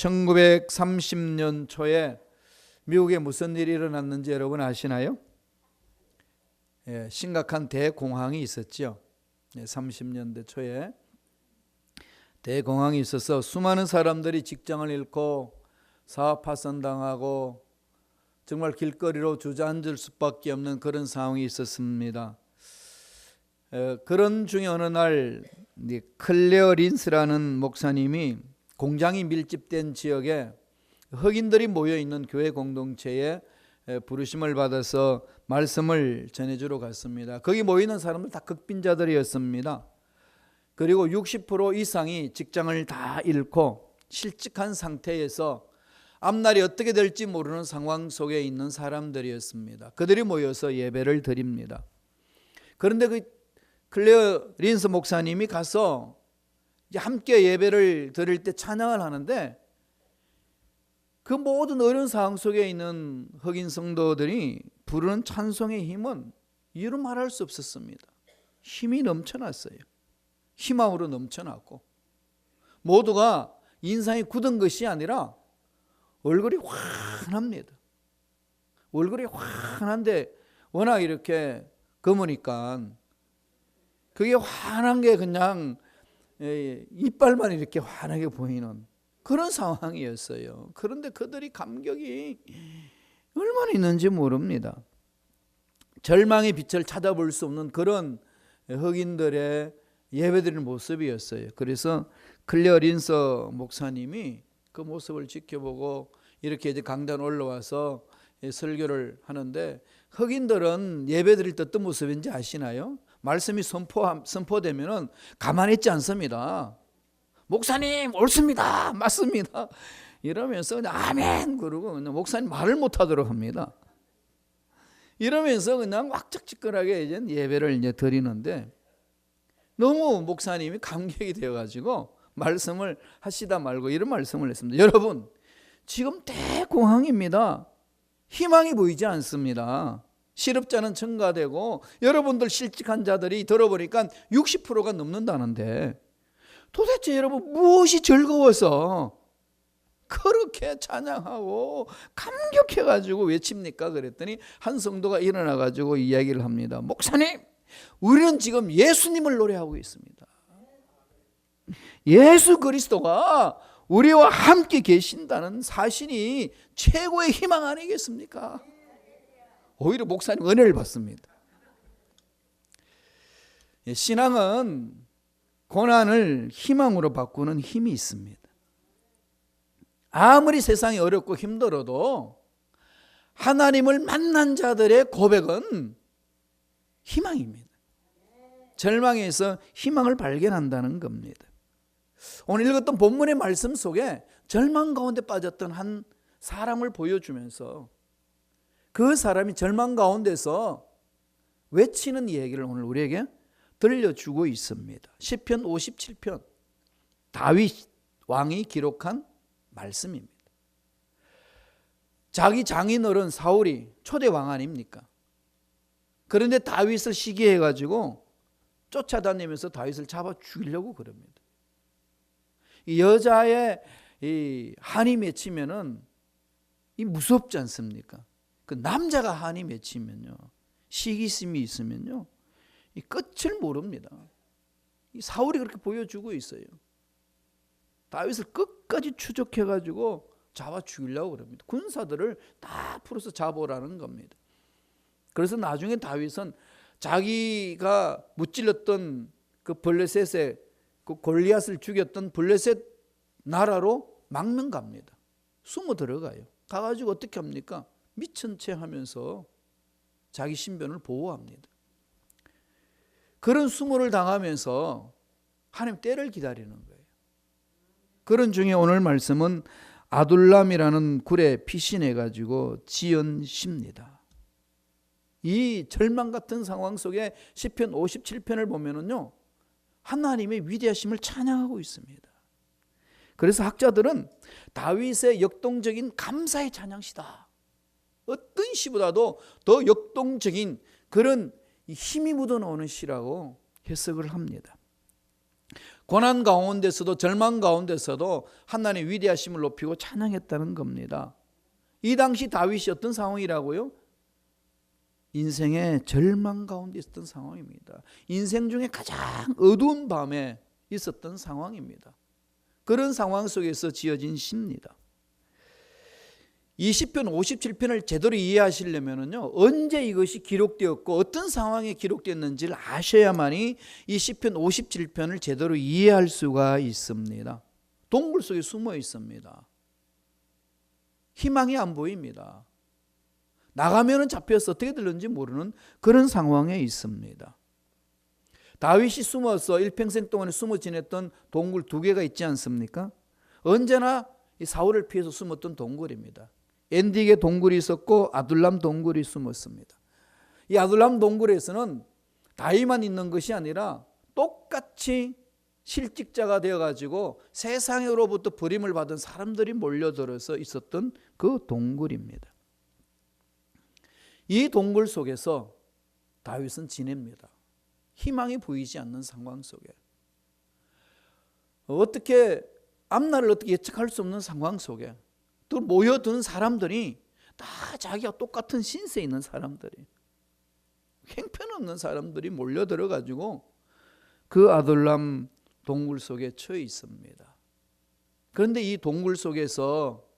1930년 초에 미국에 무슨 일이 일어났는지 여러분 아시나요? 심각한 대공황이 있었죠. 30년대 초에 대공황이 있어서 수많은 사람들이 직장을 잃고 사업 파산당하고 정말 길거리로 주저앉을 수밖에 없는 그런 상황이 있었습니다. 그런 중에 어느 날 클레어 린스라는 목사님이 공장이 밀집된 지역에 흑인들이 모여있는 교회 공동체에 부르심을 받아서 말씀을 전해주러 갔습니다. 거기 모이는 사람들 다 극빈자들이었습니다. 그리고 60% 이상이 직장을 다 잃고 실직한 상태에서 앞날이 어떻게 될지 모르는 상황 속에 있는 사람들이었습니다. 그들이 모여서 예배를 드립니다. 그런데 그 클레어 린스 목사님이 가서 이제 함께 예배를 드릴 때 찬양을 하는데 그 모든 어려운 상황 속에 있는 흑인 성도들이 부르는 찬송의 힘은 이루 말할 수 없었습니다. 힘이 넘쳐났어요. 희망으로 넘쳐났고 모두가 인상이 굳은 것이 아니라 얼굴이 환합니다. 얼굴이 환한데 워낙 이렇게 검으니까 그게 환한 게 그냥 이빨만 이렇게 환하게 보이는 그런 상황이었어요. 그런데 그들이 감격이 얼마나 있는지 모릅니다. 절망의 빛을 찾아볼 수 없는 그런 흑인들의 예배드리는 모습이었어요. 그래서 클레어 린스 목사님이 그 모습을 지켜보고 이렇게 이제 강단 올라와서 설교를 하는데 흑인들은 예배드릴 때 어떤 모습인지 아시나요? 말씀이 선포되면은 가만히 있지 않습니다. 목사님 옳습니다. 맞습니다. 이러면서 그냥 아멘 그러고 그냥 목사님 말을 못하도록 합니다. 이러면서 그냥 왁적지껄하게 이제 예배를 이제 드리는데 너무 목사님이 감격이 되어가지고 말씀을 하시다 말고 이런 말씀을 했습니다. 여러분 지금 대공황입니다. 희망이 보이지 않습니다. 실업자는 증가되고 여러분들 실직한 자들이 들어보니까 60%가 넘는다는데 도대체 여러분 무엇이 즐거워서 그렇게 찬양하고 감격해가지고 외칩니까? 그랬더니 한 성도가 일어나가지고 이야기를 합니다. 목사님 우리는 지금 예수님을 노래하고 있습니다. 예수 그리스도가 우리와 함께 계신다는 사실이 최고의 희망 아니겠습니까? 오히려 목사님 은혜를 받습니다. 신앙은 고난을 희망으로 바꾸는 힘이 있습니다. 아무리 세상이 어렵고 힘들어도 하나님을 만난 자들의 고백은 희망입니다. 절망에서 희망을 발견한다는 겁니다. 오늘 읽었던 본문의 말씀 속에 절망 가운데 빠졌던 한 사람을 보여주면서 그 사람이 절망 가운데서 외치는 얘기를 오늘 우리에게 들려주고 있습니다. 시편 57편 다윗 왕이 기록한 말씀입니다. 자기 장인어른 사울이 초대 왕 아닙니까? 그런데 다윗을 시기해가지고 쫓아다니면서 다윗을 잡아 죽이려고 그럽니다. 이 여자의 이 한이 맺히면은 이 무섭지 않습니까? 그 남자가 한이 맺히면요, 시기심이 있으면요, 이 끝을 모릅니다. 이 사울이 그렇게 보여주고 있어요. 다윗을 끝까지 추적해가지고 잡아 죽이려고 그럽니다. 군사들을 다 풀어서 잡아오라는 겁니다. 그래서 나중에 다윗은 자기가 무찔렀던 그 블레셋의 그 골리앗을 죽였던 블레셋 나라로 망명 갑니다. 숨어 들어가요. 가가지고 어떻게 합니까? 미친 채 하면서 자기 신변을 보호합니다. 그런 수모를 당하면서 하나님 때를 기다리는 거예요. 그런 중에 오늘 말씀은 아둘람이라는 굴에 피신해가지고 지은 시입니다. 이 절망 같은 상황 속에 시편 57편을 보면은요, 하나님의 위대하심을 찬양하고 있습니다. 그래서 학자들은 다윗의 역동적인 감사의 찬양시다. 어떤 시보다도 더 역동적인 그런 힘이 묻어나오는 시라고 해석을 합니다. 고난 가운데서도 절망 가운데서도 하나님의 위대하심을 높이고 찬양했다는 겁니다. 이 당시 다윗이 어떤 상황이라고요? 인생의 절망 가운데 있었던 상황입니다. 인생 중에 가장 어두운 밤에 있었던 상황입니다. 그런 상황 속에서 지어진 시입니다. 이 시편 57편을 제대로 이해하시려면요, 언제 이것이 기록되었고 어떤 상황에 기록됐는지를 아셔야만이 이 시편 57편을 제대로 이해할 수가 있습니다. 동굴 속에 숨어 있습니다. 희망이 안 보입니다. 나가면은 잡혀서 어떻게 될는지 모르는 그런 상황에 있습니다. 다윗이 숨어서 일평생 동안에 숨어 지냈던 동굴 2개가 있지 않습니까? 언제나 이 사울을 피해서 숨었던 동굴입니다. 엔딕의 동굴이 있었고 아둘람 동굴이 숨었습니다. 이 아둘람 동굴에서는 다윗만 있는 것이 아니라 똑같이 실직자가 되어가지고 세상으로부터 버림을 받은 사람들이 몰려들어서 있었던 그 동굴입니다. 이 동굴 속에서 다윗은 지냅니다. 희망이 보이지 않는 상황 속에, 어떻게 앞날을 어떻게 예측할 수 없는 상황 속에 또 모여든 사람들이 다 자기가 똑같은 신세에 있는 사람들이, 형편없는 사람들이 몰려들어 가지고 그 아둘람 동굴 속에 처해 있습니다. 그런데 이 동굴 속에서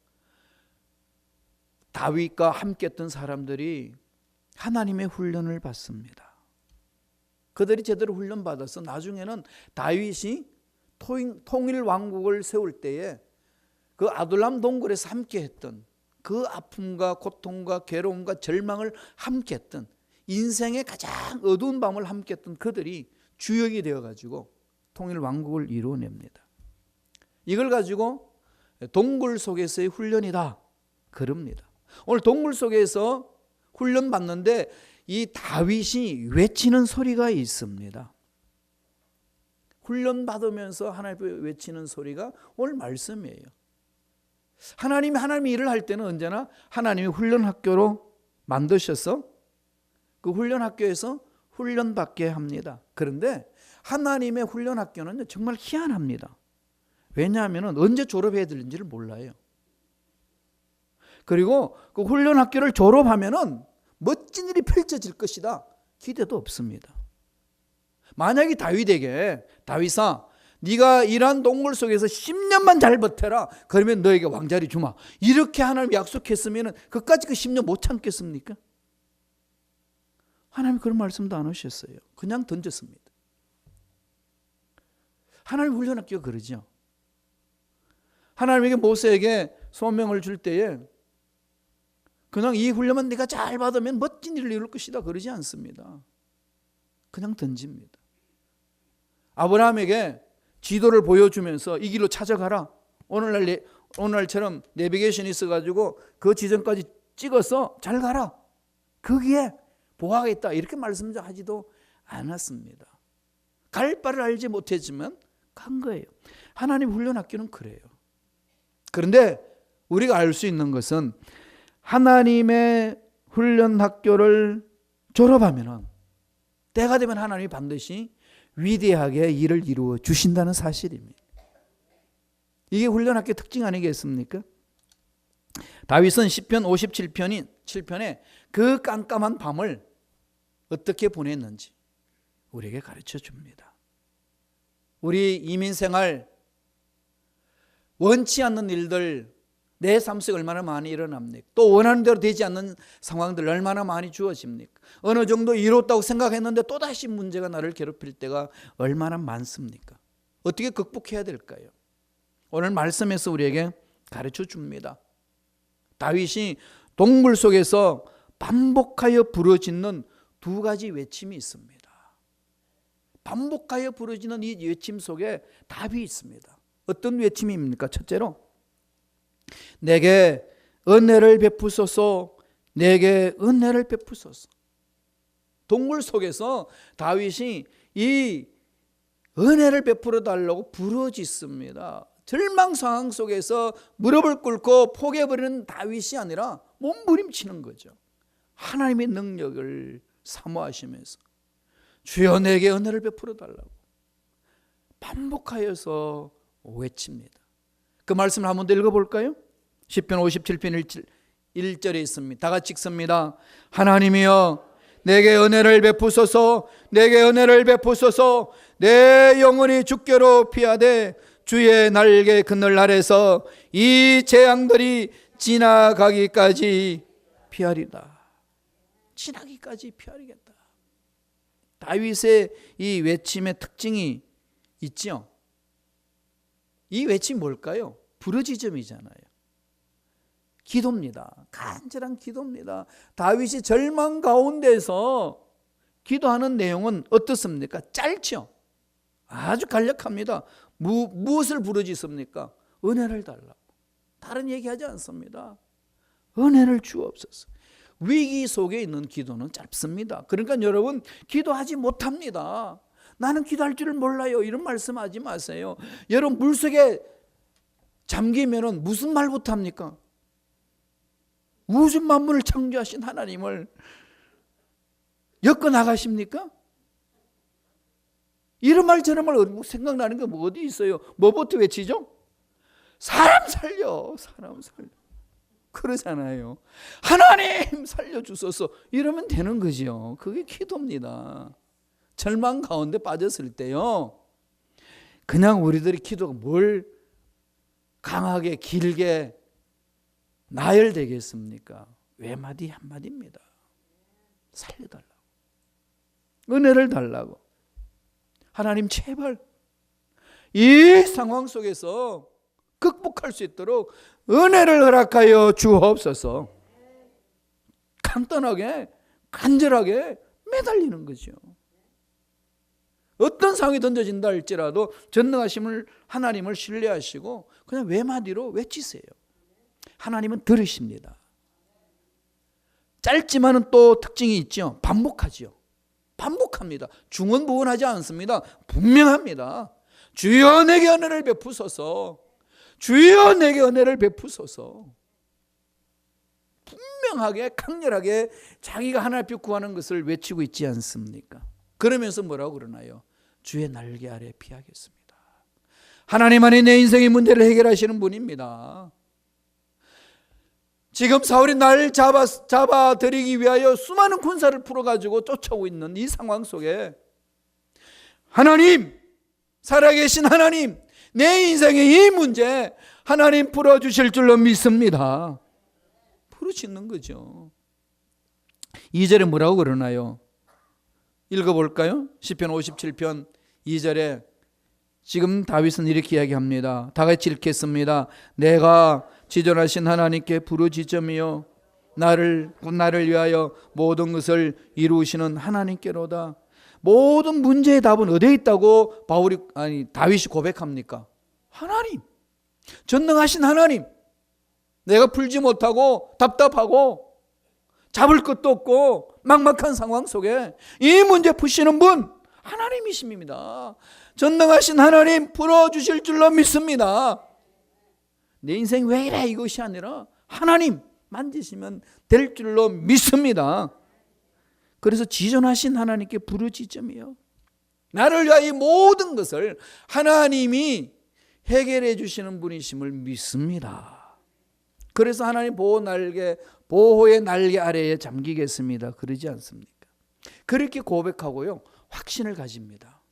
다윗과 함께 했던 사람들이 하나님의 훈련을 받습니다. 그들이 제대로 훈련받아서 나중에는 다윗이 통일 왕국을 세울 때에 그 아둘람 동굴에서 함께 했던 그 아픔과 고통과 괴로움과 절망을 함께 했던, 인생의 가장 어두운 밤을 함께 했던 그들이 주역이 되어가지고 통일 왕국을 이루어냅니다. 이걸 가지고 동굴 속에서의 훈련이다 그럽니다. 오늘 동굴 속에서 훈련 받는데 이 다윗이 외치는 소리가 있습니다. 훈련 받으면서 하나님 외치는 소리가 오늘 말씀이에요. 하나님이 일을 할 때는 언제나 하나님이 훈련 학교로 만드셔서 그 훈련 학교에서 훈련받게 합니다. 그런데 하나님의 훈련 학교는 정말 희한합니다. 왜냐하면 언제 졸업해야 되는지를 몰라요. 그리고 그 훈련 학교를 졸업하면은 멋진 일이 펼쳐질 것이다 기대도 없습니다. 만약에 다윗아 네가 일한 동굴 속에서 10년만 잘 버텨라, 그러면 너에게 왕자리 주마, 이렇게 하나님 약속했으면 그까지 그 10년 못 참겠습니까? 하나님 그런 말씀도 안 하셨어요. 그냥 던졌습니다. 하나님 훈련 학교가 그러죠. 하나님에게 모세에게 소명을 줄 때에 그냥 이 훈련만 네가 잘 받으면 멋진 일을 이룰 것이다 그러지 않습니다. 그냥 던집니다. 아브라함에게 지도를 보여주면서 이 길로 찾아가라. 오늘날처럼 내비게이션이 있어가지고 그 지점까지 찍어서 잘 가라. 거기에 보화가 있다. 이렇게 말씀하지도 않았습니다. 갈 바를 알지 못했지만 간 거예요. 하나님 훈련 학교는 그래요. 그런데 우리가 알 수 있는 것은 하나님의 훈련 학교를 졸업하면 때가 되면 하나님이 반드시 위대하게 일을 이루어 주신다는 사실입니다. 이게 훈련 학교의 특징 아니겠습니까? 다윗은 시편 57편에 그 깜깜한 밤을 어떻게 보냈는지 우리에게 가르쳐 줍니다. 우리 이민생활 원치 않는 일들 내 삶 속에 얼마나 많이 일어납니까? 또 원하는 대로 되지 않는 상황들 얼마나 많이 주어집니까? 어느 정도 이뤘다고 생각했는데 또다시 문제가 나를 괴롭힐 때가 얼마나 많습니까? 어떻게 극복해야 될까요? 오늘 말씀에서 우리에게 가르쳐 줍니다. 다윗이 동굴 속에서 반복하여 부르짖는 2가지 외침이 있습니다. 반복하여 부르짖는 이 외침 속에 답이 있습니다. 어떤 외침입니까? 첫째로 내게 은혜를 베푸소서, 내게 은혜를 베푸소서. 동굴 속에서 다윗이 이 은혜를 베풀어 달라고 부르짖습니다. 절망 상황 속에서 무릎을 꿇고 포기해버리는 다윗이 아니라 몸부림치는 거죠. 하나님의 능력을 사모하시면서 주여 내게 은혜를 베풀어 달라고 반복하여서 외칩니다. 그 말씀을 한 번 더 읽어볼까요? 시편 57편 1절에 있습니다. 다 같이 읽습니다. 하나님이여 내게 은혜를 베푸소서, 내게 은혜를 베푸소서. 내 영혼이 주께로 피하되 주의 날개 그늘 아래서 이 재앙들이 지나가기까지 피하리다. 지나기까지 피하리겠다. 다윗의 이 외침의 특징이 있죠. 이 외침이 뭘까요? 부르짖음이잖아요. 기도입니다. 간절한 기도입니다. 다윗이 절망 가운데서 기도하는 내용은 어떻습니까? 짧죠. 아주 간략합니다. 무엇을 부르짖습니까? 은혜를 달라고. 다른 얘기하지 않습니다. 은혜를 주옵소서. 위기 속에 있는 기도는 짧습니다. 그러니까 여러분 기도하지 못합니다. 나는 기도할 줄을 몰라요. 이런 말씀하지 마세요. 여러분 물속에 잠기면은 무슨 말부터 합니까? 우주 만물을 창조하신 하나님을 엮어 나가십니까? 이런 말 저런 말 생각나는 게 뭐 어디 있어요? 뭐부터 외치죠? 사람 살려, 사람 살려. 그러잖아요. 하나님 살려주소서 이러면 되는 거죠. 그게 기도입니다. 절망 가운데 빠졌을 때요, 그냥 우리들이 기도가 뭘 강하게 길게 나열되겠습니까? 외마디 한마디입니다. 살려달라고, 은혜를 달라고. 하나님 제발 이 상황 속에서 극복할 수 있도록 은혜를 허락하여 주옵소서. 간단하게 간절하게 매달리는 거죠. 어떤 상황이 던져진다 할지라도 전능하심을 하나님을 신뢰하시고 그냥 외마디로 외치세요. 하나님은 들으십니다. 짧지만은 또 특징이 있죠. 반복하죠. 반복합니다. 중언부언하지 않습니다. 분명합니다. 주여 내게 은혜를 베푸소서, 주여 내게 은혜를 베푸소서. 분명하게 강렬하게 자기가 하나님 앞에 구하는 것을 외치고 있지 않습니까? 그러면서 뭐라고 그러나요? 주의 날개 아래 피하겠습니다. 하나님 안에 내 인생의 문제를 해결하시는 분입니다. 지금 사울이 날 잡아들이기 위하여 수많은 군사를 풀어가지고 쫓아오고 있는 이 상황 속에 하나님, 살아계신 하나님, 내 인생의 이 문제 하나님 풀어주실 줄로 믿습니다. 부르짖는 거죠. 2절에 뭐라고 그러나요? 읽어볼까요? 시편 57편 2절에 지금 다윗은 이렇게 이야기합니다. 다 같이 읽겠습니다. 내가 지존하신 하나님께 부르짖으며 나를 위하여 모든 것을 이루시는 하나님께로다. 모든 문제의 답은 어디에 있다고 다윗이 고백합니까? 하나님, 전능하신 하나님. 내가 풀지 못하고 답답하고 잡을 것도 없고 막막한 상황 속에 이 문제 푸시는 분 하나님이십니다. 전능하신 하나님 풀어주실 줄로 믿습니다. 내 인생 왜 이래 이것이 아니라 하나님 만지시면 될 줄로 믿습니다. 그래서 지존하신 하나님께 부르짖으며 나를 위하여 모든 것을 하나님이 해결해 주시는 분이심을 믿습니다. 그래서 하나님 보호의 날개 아래에 잠기겠습니다. 그러지 않습니까? 그렇게 고백하고요, 확신을 가집니다.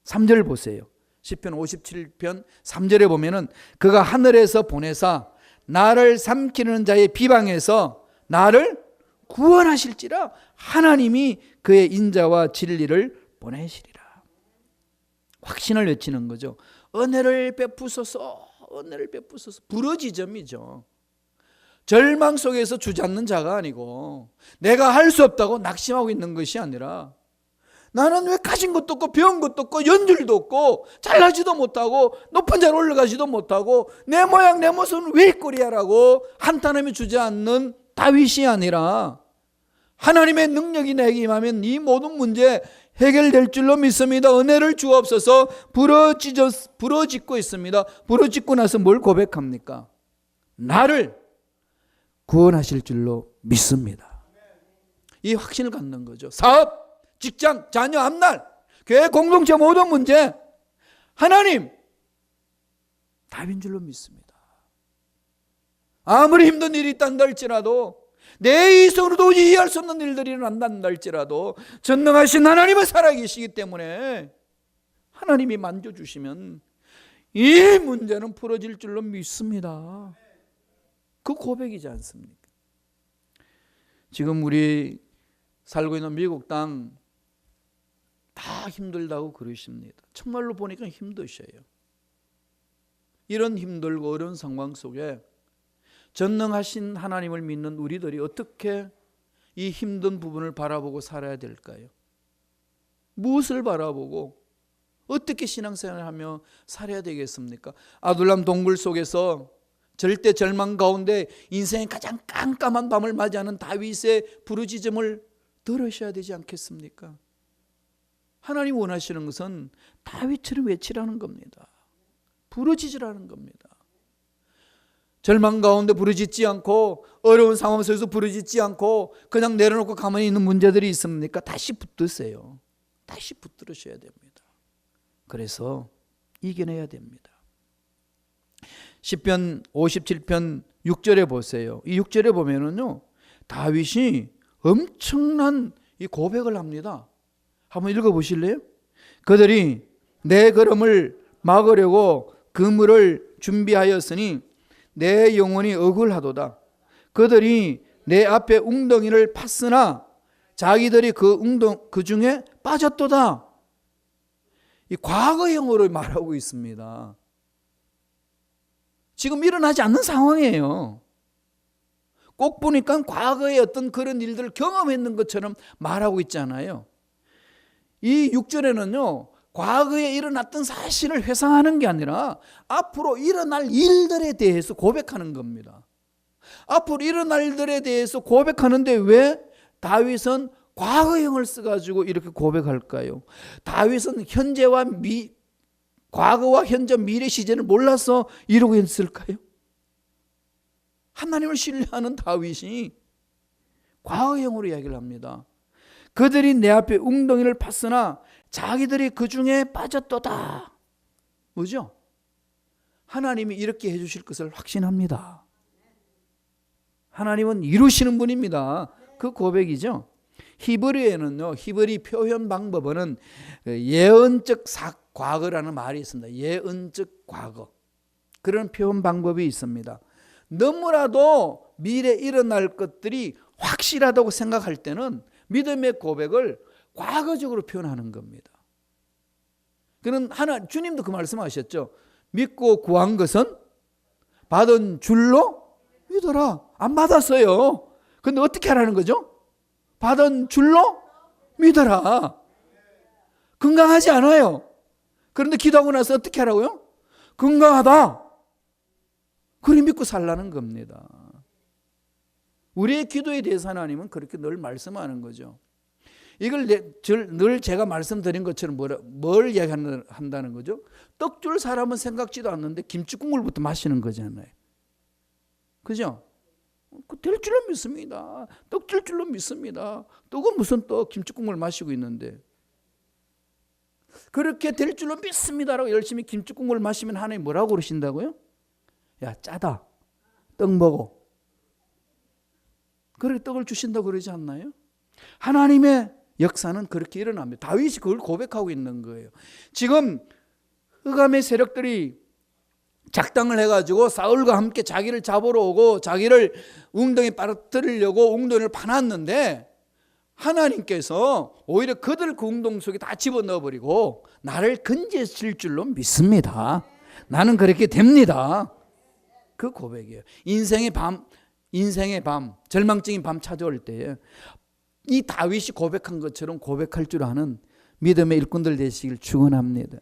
3절 보세요. 시편 57편 3절에 보면은 그가 하늘에서 보내사 나를 삼키는 자의 비방에서 나를 구원하실지라 하나님이 그의 인자와 진리를 보내시리라. 확신을 외치는 거죠. 은혜를 베푸소서, 은혜를 베푸소서. 부르짖음이죠. 절망 속에서 주저앉는 자가 아니고 내가 할 수 없다고 낙심하고 있는 것이 아니라 나는 왜 가진 것도 없고 배운 것도 없고 연줄도 없고 잘나지도 못하고 높은 자리에 올라가지도 못하고 내 모양 내 모습은 왜 꼴이야라고 한탄하며 주저앉는 다윗이 아니라 하나님의 능력이 내게 임하면 이 모든 문제 해결될 줄로 믿습니다. 은혜를 주옵소서. 부르짖고 있습니다. 부르짖고 나서 뭘 고백합니까? 나를 구원하실 줄로 믿습니다. 이 확신을 갖는 거죠. 사업, 직장, 자녀, 앞날, 교회 공동체 모든 문제 하나님, 답인 줄로 믿습니다. 아무리 힘든 일이 있단다 할지라도, 내 이성으로 도저히 이해할 수 없는 일들이 일어난다 할지라도 전능하신 하나님은 살아계시기 때문에 하나님이 만져주시면 이 문제는 풀어질 줄로 믿습니다. 그 고백이지 않습니까? 지금 우리 살고 있는 미국 땅 다 힘들다고 그러십니다. 정말로 보니까 힘드셔요. 이런 힘들고 어려운 상황 속에 전능하신 하나님을 믿는 우리들이 어떻게 이 힘든 부분을 바라보고 살아야 될까요? 무엇을 바라보고 어떻게 신앙생활을 하며 살아야 되겠습니까? 아둘람 동굴 속에서 절대 절망 가운데 인생의 가장 깜깜한 밤을 맞이하는 다윗의 부르짖음을 들으셔야 되지 않겠습니까? 하나님 원하시는 것은 다윗처럼 외치라는 겁니다. 부르짖으라는 겁니다. 절망 가운데 부르짖지 않고 어려운 상황 속에서 부르짖지 않고 그냥 내려놓고 가만히 있는 문제들이 있습니까? 다시 붙드세요. 다시 붙들으셔야 됩니다. 그래서 이겨내야 됩니다. 시편 57편 6절에 보세요. 이 6절에 보면은요, 다윗이 엄청난 이 고백을 합니다. 한번 읽어보실래요? 그들이 내 걸음을 막으려고 그물을 준비하였으니 내 영혼이 억울하도다. 그들이 내 앞에 웅덩이를 팠으나 자기들이 그 중에 빠졌도다. 이 과거형으로 말하고 있습니다. 지금 일어나지 않는 상황이에요. 꼭 보니까 과거에 어떤 그런 일들을 경험했는 것처럼 말하고 있잖아요. 이 6절에는요, 과거에 일어났던 사실을 회상하는 게 아니라 앞으로 일어날 일들에 대해서 고백하는 겁니다. 앞으로 일어날 일들에 대해서 고백하는데 왜 다윗은 과거형을 써가지고 이렇게 고백할까요? 다윗은 과거와 현재 미래 시제를 몰라서 이러고 있을까요? 하나님을 신뢰하는 다윗이 과거형으로 이야기를 합니다. 그들이 내 앞에 웅덩이를 팠으나 자기들이 그 중에 빠졌도다. 뭐죠? 하나님이 이렇게 해주실 것을 확신합니다. 하나님은 이루시는 분입니다. 그 고백이죠. 히브리에는요, 히브리 표현 방법은 예언적 과거라는 말이 있습니다. 예언적 과거. 그런 표현 방법이 있습니다. 너무나도 미래에 일어날 것들이 확실하다고 생각할 때는 믿음의 고백을 과거적으로 표현하는 겁니다. 그는 주님도 그 말씀하셨죠. 믿고 구한 것은 받은 줄로 믿어라. 안 받았어요. 근데 어떻게 하라는 거죠? 받은 줄로 믿어라. 건강하지 않아요. 그런데 기도하고 나서 어떻게 하라고요? 건강하다. 그리 믿고 살라는 겁니다. 우리의 기도에 대해서 하나님은 그렇게 늘 말씀하는 거죠. 이걸 늘 제가 말씀드린 것처럼 뭘 이야기한다는 거죠? 떡 줄 사람은 생각지도 않는데 김치국물부터 마시는 거잖아요. 그죠? 될 줄로 믿습니다. 떡 줄 줄로 믿습니다. 떡은 무슨 떡, 김치국물 마시고 있는데. 그렇게 될 줄로 믿습니다라고 열심히 김치국물 마시면 하나님 뭐라고 그러신다고요? 야, 짜다. 떡 먹어. 그렇게 떡을 주신다고 그러지 않나요? 하나님의 역사는 그렇게 일어납니다. 다윗이 그걸 고백하고 있는 거예요. 지금 흑암의 세력들이 작당을 해가지고 사울과 함께 자기를 잡으러 오고 자기를 웅덩이에 빠뜨리려고 웅덩이를 파놨는데 하나님께서 오히려 그들 그 웅덩이 속에 다 집어넣어버리고 나를 건지실 줄로 믿습니다. 나는 그렇게 됩니다. 그 고백이에요. 인생의 밤, 절망적인 밤 찾아올 때에 이 다윗이 고백한 것처럼 고백할 줄 아는 믿음의 일꾼들 되시길 축원합니다.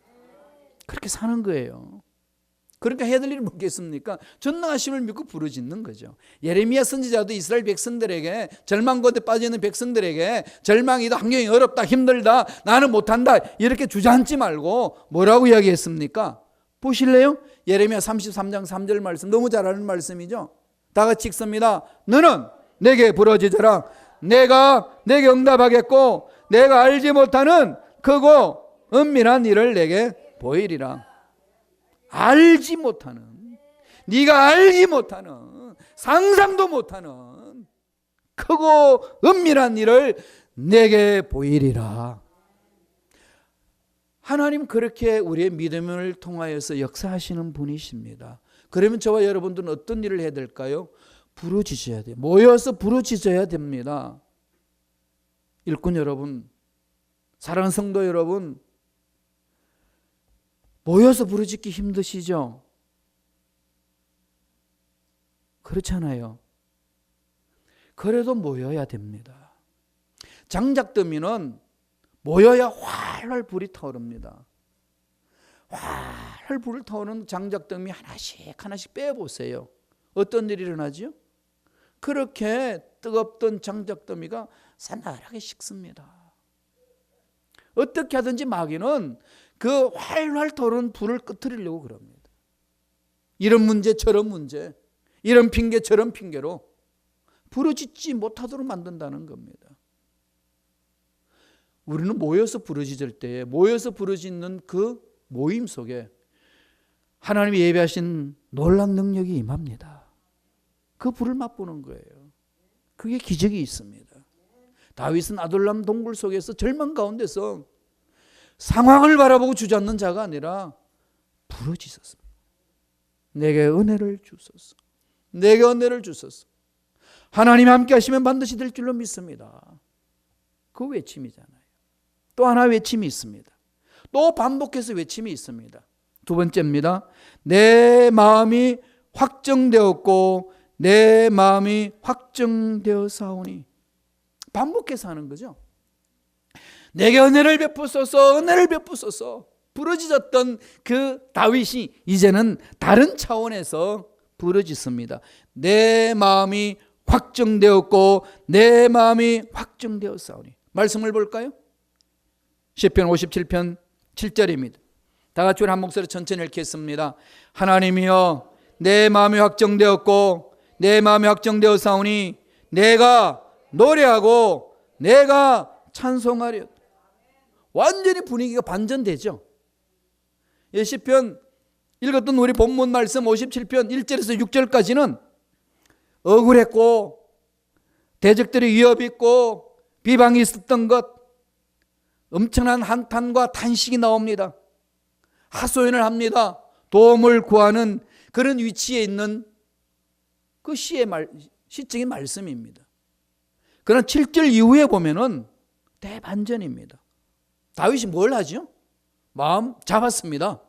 그렇게 사는 거예요. 그러니까 해야 될 일이 뭐겠습니까? 전능하심을 믿고 부르짖는 거죠. 예레미야 선지자도 이스라엘 백성들에게 절망 가운데 빠져있는 백성들에게 절망이다, 환경이 어렵다, 힘들다, 나는 못한다 이렇게 주저앉지 말고 뭐라고 이야기했습니까? 보실래요? 예레미야 33장 3절 말씀 너무 잘 아는 말씀이죠. 다 같이 읽습니다. 너는 내게 부르짖으라. 내가 내게 응답하겠고 내가 알지 못하는 크고 은밀한 일을 내게 보이리라. 알지 못하는, 네가 알지 못하는, 상상도 못하는 크고 은밀한 일을 내게 보이리라. 하나님 그렇게 우리의 믿음을 통하여서 역사하시는 분이십니다. 그러면 저와 여러분들은 어떤 일을 해야 될까요? 부르짖어야 돼요. 모여서 부르짖어야 됩니다. 일꾼 여러분, 사랑하는 성도 여러분, 모여서 부르짖기 힘드시죠? 그렇잖아요. 그래도 모여야 됩니다. 장작더미는 모여야 활활 불이 타오릅니다. 활활 불을 타오르는 장작더미 하나씩 빼보세요. 어떤 일이 일어나죠? 그렇게 뜨겁던 장작더미가 싸늘하게 식습니다. 어떻게 하든지 마귀는 그 활활 타오르는 불을 끄트리려고 그럽니다. 이런 문제 저런 문제, 이런 핑계 저런 핑계로 부르짖지 못하도록 만든다는 겁니다. 우리는 모여서 부르짖을 때에, 모여서 부르짖는 그 모임 속에 하나님이 예비하신 놀라운 능력이 임합니다. 그 불을 맛보는 거예요. 그게 기적이 있습니다. 다윗은 아둘람 동굴 속에서 절망 가운데서 상황을 바라보고 주저앉는 자가 아니라 부르짖었습니다. 내게 은혜를 주소서. 내게 은혜를 주소서. 하나님 함께 하시면 반드시 될 줄로 믿습니다. 그 외침이잖아요. 또 하나 외침이 있습니다. 또 반복해서 외침이 있습니다. 두 번째입니다. 내 마음이 확정되었고 내 마음이 확정되어 사오니. 반복해서 하는 거죠. 내게 은혜를 베푸소서, 은혜를 베푸소서. 부르짖었던 그 다윗이 이제는 다른 차원에서 부르짖습니다. 내 마음이 확정되었고 내 마음이 확정되어 사오니. 말씀을 볼까요? 시편 57편 7절입니다. 다 같이 한 목소리 천천히 읽겠습니다. 하나님이여 내 마음이 확정되었고 내 마음이 확정되어 사오니 내가 노래하고 내가 찬송하려. 완전히 분위기가 반전되죠. 시편 읽었던 우리 본문 말씀 57편 1절에서 6절까지는 억울했고 대적들의 위협이 있고 비방이 있었던 것, 엄청난 한탄과 탄식이 나옵니다. 하소연을 합니다. 도움을 구하는 그런 위치에 있는 그 시적인 말씀입니다. 그러나 7절 이후에 보면은 대반전입니다. 다윗이 뭘 하죠? 마음 잡았습니다.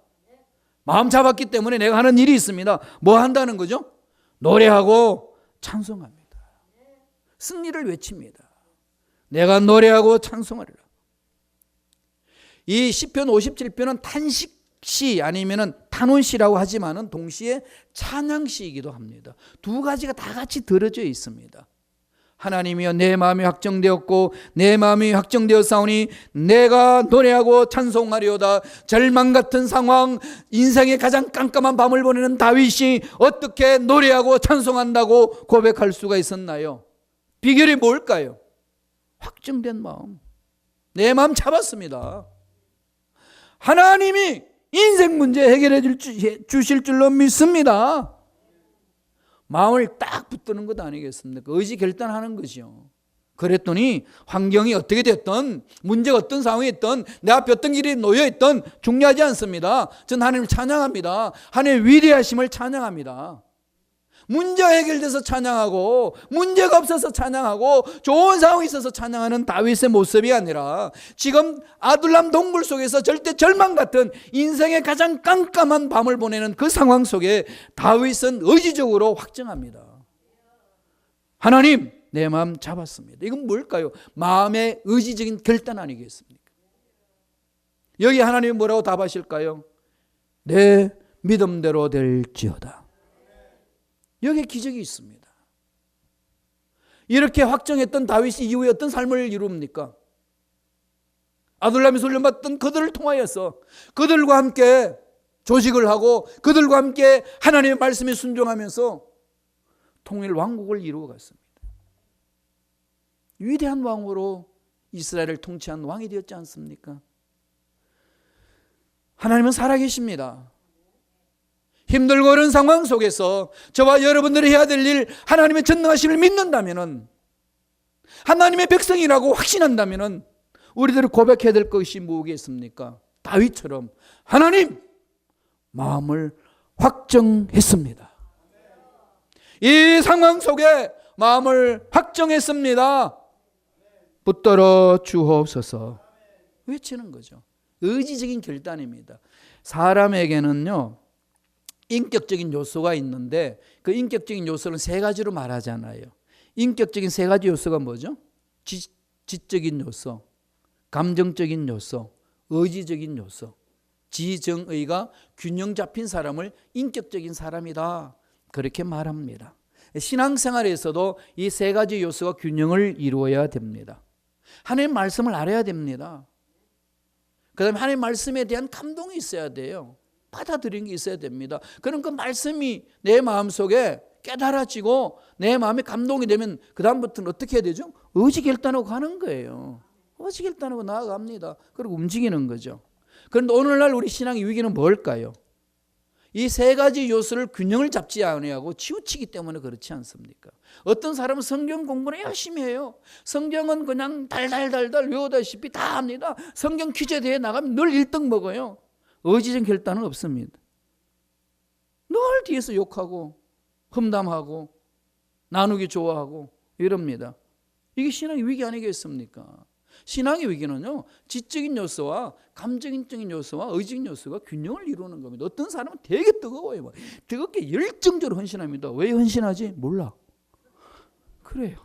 마음 잡았기 때문에 내가 하는 일이 있습니다. 뭐 한다는 거죠? 노래하고 찬송합니다. 승리를 외칩니다. 내가 노래하고 찬송하리라. 이 시편 57편은 탄식시 아니면은 탄원시라고 하지만은 동시에 찬양시이기도 합니다. 두 가지가 다 같이 들어져 있습니다. 하나님이여 내 마음이 확정되었고 내 마음이 확정되어 사오니 내가 노래하고 찬송하리오다. 절망 같은 상황, 인생의 가장 깜깜한 밤을 보내는 다윗이 어떻게 노래하고 찬송한다고 고백할 수가 있었나요? 비결이 뭘까요? 확정된 마음. 내 마음 잡았습니다. 하나님이 인생 문제 해결해 주실 줄로 믿습니다. 마음을 딱 붙드는 것 아니겠습니까? 의지 결단하는 것이요. 그랬더니 환경이 어떻게 됐든 문제가 어떤 상황이 있든 내 앞에 어떤 길이 놓여 있든 중요하지 않습니다. 전 하나님을 찬양합니다. 하나님의 위대하심을 찬양합니다. 문제가 해결돼서 찬양하고 문제가 없어서 찬양하고 좋은 상황이 있어서 찬양하는 다윗의 모습이 아니라 지금 아둘람 동굴 속에서 절대 절망 같은 인생의 가장 깜깜한 밤을 보내는 그 상황 속에 다윗은 의지적으로 확정합니다. 하나님 내 마음 잡았습니다. 이건 뭘까요? 마음의 의지적인 결단 아니겠습니까? 여기 하나님이 뭐라고 답하실까요? 내 믿음대로 될지어다. 여기에 기적이 있습니다. 이렇게 확정했던 다윗이 이후에 어떤 삶을 이룹니까? 아둘람이 훈련받던 그들을 통하여서 그들과 함께 조직을 하고 그들과 함께 하나님의 말씀에 순종하면서 통일 왕국을 이루어갔습니다. 위대한 왕으로 이스라엘을 통치한 왕이 되었지 않습니까? 하나님은 살아계십니다. 힘들고 어려운 상황 속에서 저와 여러분들이 해야 될 일, 하나님의 전능하심을 믿는다면, 하나님의 백성이라고 확신한다면 우리들이 고백해야 될 것이 무엇이겠습니까? 다윗처럼 하나님, 마음을 확정했습니다. 이 상황 속에 마음을 확정했습니다. 붙들어 주옵소서 외치는 거죠. 의지적인 결단입니다. 사람에게는요, 인격적인 요소가 있는데 그 인격적인 요소는 세 가지로 말하잖아요. 인격적인 세 가지 요소가 뭐죠? 지적인 요소, 감정적인 요소, 의지적인 요소. 지정의가 균형 잡힌 사람을 인격적인 사람이다, 그렇게 말합니다. 신앙생활에서도 이 세 가지 요소가 균형을 이루어야 됩니다. 하나님 말씀을 알아야 됩니다. 그 다음에 하나님 말씀에 대한 감동이 있어야 돼요. 받아들이는 게 있어야 됩니다. 그럼 그 말씀이 내 마음속에 깨달아지고 내 마음에 감동이 되면 그 다음부터는 어떻게 해야 되죠? 의지 결단하고 가는 거예요. 의지 결단하고 나아갑니다. 그리고 움직이는 거죠. 그런데 오늘날 우리 신앙의 위기는 뭘까요? 이 세 가지 요소를 균형을 잡지 아니하고 치우치기 때문에 그렇지 않습니까? 어떤 사람은 성경 공부를 열심히 해요. 성경은 그냥 달달달달 외우다시피 다 합니다. 성경 퀴즈에 대해 나가면 늘 1등 먹어요. 의지적 결단은 없습니다. 늘 뒤에서 욕하고 험담하고 나누기 좋아하고 이럽니다. 이게 신앙의 위기 아니겠습니까? 신앙의 위기는요, 지적인 요소와 감정적인 요소와 의지적인 요소가 균형을 이루는 겁니다. 어떤 사람은 되게 뜨거워요. 뜨겁게 열정적으로 헌신합니다. 왜 헌신하지? 몰라. 그래요.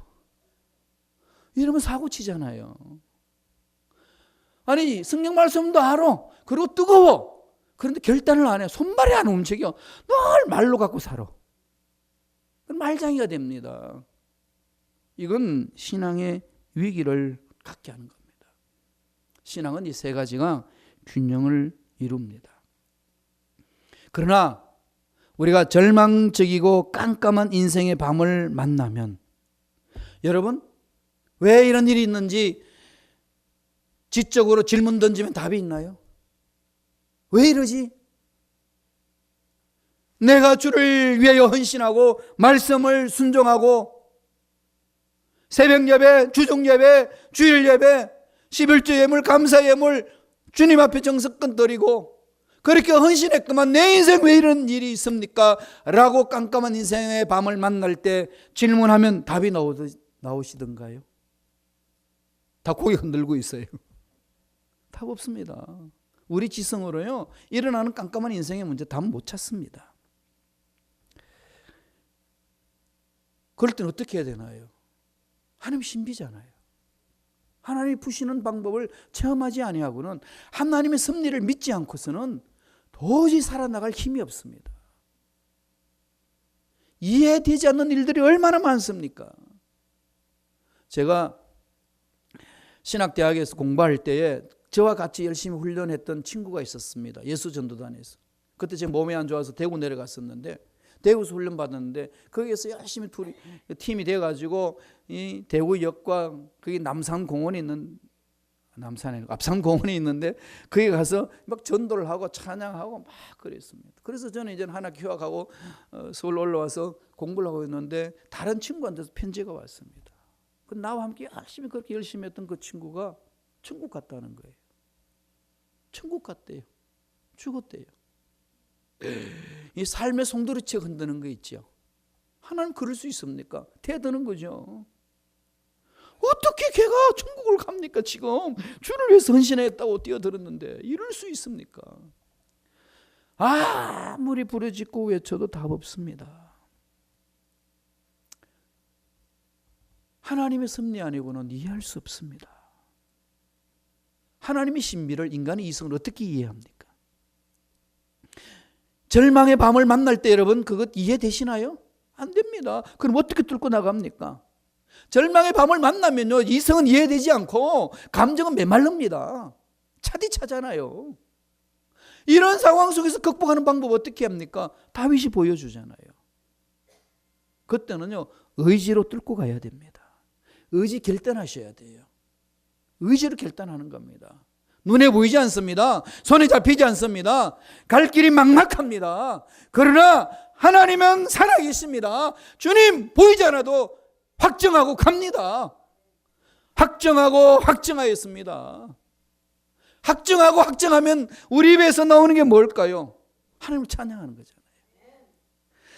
이러면 사고 치잖아요. 아니, 성경 말씀도 알아. 그리고 뜨거워. 그런데 결단을 안 해. 손발이 안 움직여. 늘 말로 갖고 살아. 말장이가 됩니다. 이건 신앙의 위기를 갖게 하는 겁니다. 신앙은 이 세 가지가 균형을 이룹니다. 그러나 우리가 절망적이고 깜깜한 인생의 밤을 만나면, 여러분, 왜 이런 일이 있는지 지적으로 질문 던지면 답이 있나요? 왜 이러지? 내가 주를 위하여 헌신하고 말씀을 순종하고 새벽 예배, 주중 예배, 주일 예배, 11조 예물, 감사 예물 주님 앞에 정성껏 드리고 그렇게 헌신했구만, 내 인생 왜 이런 일이 있습니까? 라고 깜깜한 인생의 밤을 만날 때 질문하면 답이 나오시던가요? 다 고개 흔들고 있어요. 답 없습니다. 우리 지성으로요, 일어나는 깜깜한 인생의 문제 답 못 찾습니다. 그럴 때는 어떻게 해야 되나요? 하나님 신비잖아요. 하나님이 푸시는 방법을 체험하지 아니하고는, 하나님의 섭리를 믿지 않고서는 도저히 살아나갈 힘이 없습니다. 이해되지 않는 일들이 얼마나 많습니까? 제가 신학대학에서 공부할 때에 저와 같이 열심히 훈련했던 친구가 있었습니다. 예수전도단에서. 그때 제 몸이 안 좋아서 대구 내려갔었는데, 대구에서 훈련 받았는데 거기에서 열심히 팀이 돼가지고 이 대구역과 거기 남산공원이 있는, 남산에 앞산공원이 있는데 거기 가서 막 전도를 하고 찬양하고 막 그랬습니다. 그래서 저는 이제 하나 휴학하고 서울 올라와서 공부를 하고 있는데 다른 친구한테서 편지가 왔습니다. 나와 함께 열심히 그렇게 열심히 했던 그 친구가 천국 갔다는 거예요. 천국 갔대요. 죽었대요. 이 삶의 송두리째 흔드는 거 있죠. 하나님 그럴 수 있습니까? 대드는 거죠. 어떻게 걔가 천국을 갑니까? 지금 주를 위해서 헌신했다고 뛰어들었는데 이럴 수 있습니까? 아무리 부르짖고 외쳐도 답 없습니다. 하나님의 섭리 아니고는 이해할 수 없습니다. 하나님의 신비를 인간의 이성을 어떻게 이해합니까? 절망의 밤을 만날 때 여러분 그것 이해되시나요? 안 됩니다. 그럼 어떻게 뚫고 나갑니까? 절망의 밤을 만나면요, 이성은 이해되지 않고 감정은 메말릅니다. 차디차잖아요. 이런 상황 속에서 극복하는 방법 어떻게 합니까? 다윗이 보여주잖아요. 그때는요, 의지로 뚫고 가야 됩니다. 의지 결단하셔야 돼요. 의지로 결단하는 겁니다. 눈에 보이지 않습니다. 손에 잡히지 않습니다. 갈 길이 막막합니다. 그러나 하나님은 살아계십니다. 주님 보이지 않아도 확정하고 갑니다. 확정하고 확정하였습니다. 확정하고 확정하면 우리 입에서 나오는 게 뭘까요? 하나님을 찬양하는 거잖아요.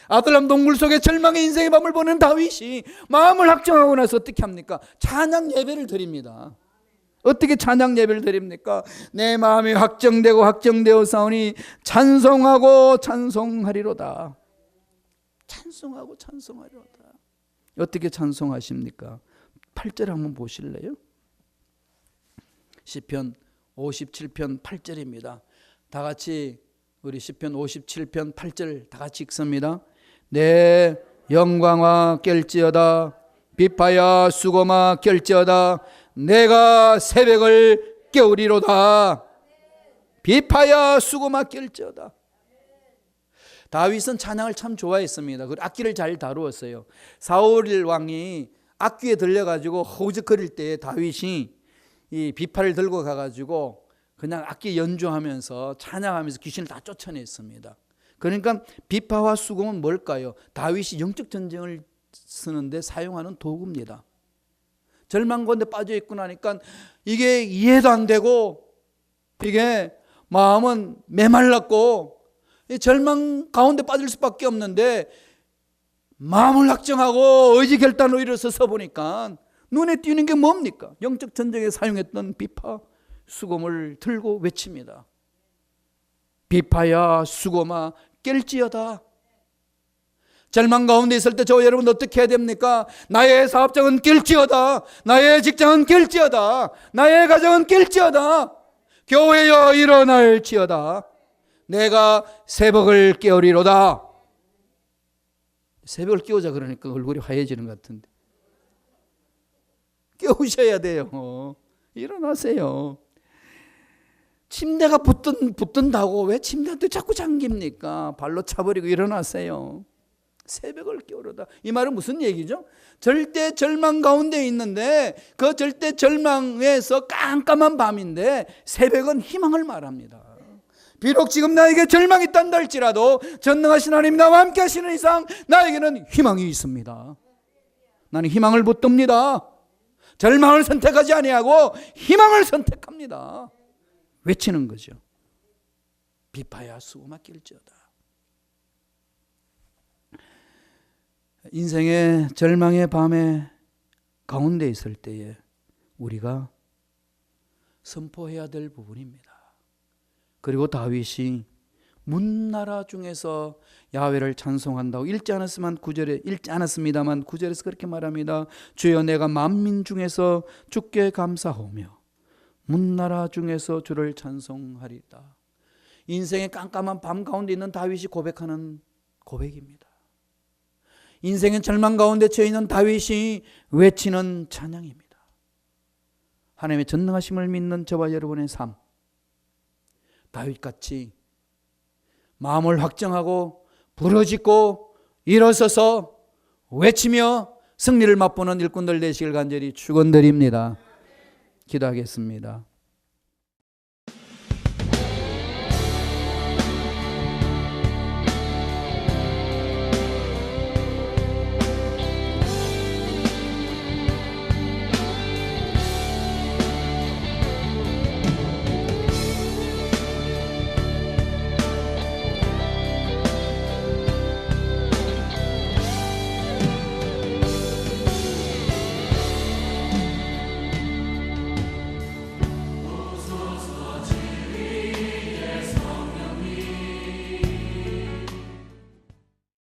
아들람 동굴 속에 절망의 인생의 밤을 보는 다윗이 마음을 확정하고 나서 어떻게 합니까? 찬양 예배를 드립니다. 어떻게 찬양 예배를 드립니까? 내 마음이 확정되고 확정되어 싸우니 찬송하고 찬송하리로다. 찬송하고 찬송하리로다. 어떻게 찬송하십니까? 8절 한번 보실래요? 시편 57편 8절입니다. 다 같이 우리 시편 57편 8절 다 같이 읽습니다. 내 영광아 깰지어다 비파야 수고마 깰지어다 내가 새벽을 깨우리로다. 비파야 수고마 깰지어다. 다윗은 찬양을 참 좋아했습니다. 그 악기를 잘 다루었어요. 사울 왕이 악기에 들려가지고 허우적거릴 때 다윗이 이 비파를 들고 가가지고 그냥 악기 연주하면서 찬양하면서 귀신을 다 쫓아냈습니다. 그러니까 비파와 수금은 뭘까요? 다윗이 영적 전쟁을 쓰는데 사용하는 도구입니다. 절망 가운데 빠져 있고 나니까 이게 이해도 안 되고 이게 마음은 메말랐고 절망 가운데 빠질 수밖에 없는데 마음을 확정하고 의지 결단으로 일어서서 보니까 눈에 띄는 게 뭡니까? 영적 전쟁에 사용했던 비파, 수금을 들고 외칩니다. 비파야 수금아 깰지어다. 절망 가운데 있을 때 저 여러분 어떻게 해야 됩니까? 나의 사업장은 깰지어다. 나의 직장은 깰지어다. 나의 가정은 깰지어다. 교회여 일어날지어다. 내가 새벽을 깨우리로다. 새벽을 깨우자 그러니까 얼굴이 하얘지는 것 같은데 깨우셔야 돼요. 일어나세요. 침대가 붙든다고 왜 침대한테 자꾸 잠깁니까? 발로 차버리고 일어나세요. 새벽을 깨우려다. 이 말은 무슨 얘기죠? 절대 절망 가운데 있는데 그 절대 절망에서 깜깜한 밤인데 새벽은 희망을 말합니다. 비록 지금 나에게 절망이 있단다 할지라도 전능하신 하나님 나와 함께 하시는 이상 나에게는 희망이 있습니다. 나는 희망을 붙듭니다. 절망을 선택하지 아니하고 희망을 선택합니다. 외치는 거죠. 비파야 수고마 낄지어다. 인생의 절망의 밤에 가운데 있을 때에 우리가 선포해야 될 부분입니다. 그리고 다윗이 문나라 중에서 야훼를 찬송한다고 읽지 않았습니다만 9절에서 그렇게 말합니다. 주여 내가 만민 중에서 주께 감사하며 문나라 중에서 주를 찬송하리다. 인생의 깜깜한 밤 가운데 있는 다윗이 고백하는 고백입니다. 인생의 절망 가운데 처해 있는 다윗이 외치는 찬양입니다. 하나님의 전능하심을 믿는 저와 여러분의 삶, 다윗같이 마음을 확정하고 부르짖고 일어서서 외치며 승리를 맛보는 일꾼들 되시길 간절히 축원드립니다. 기도하겠습니다.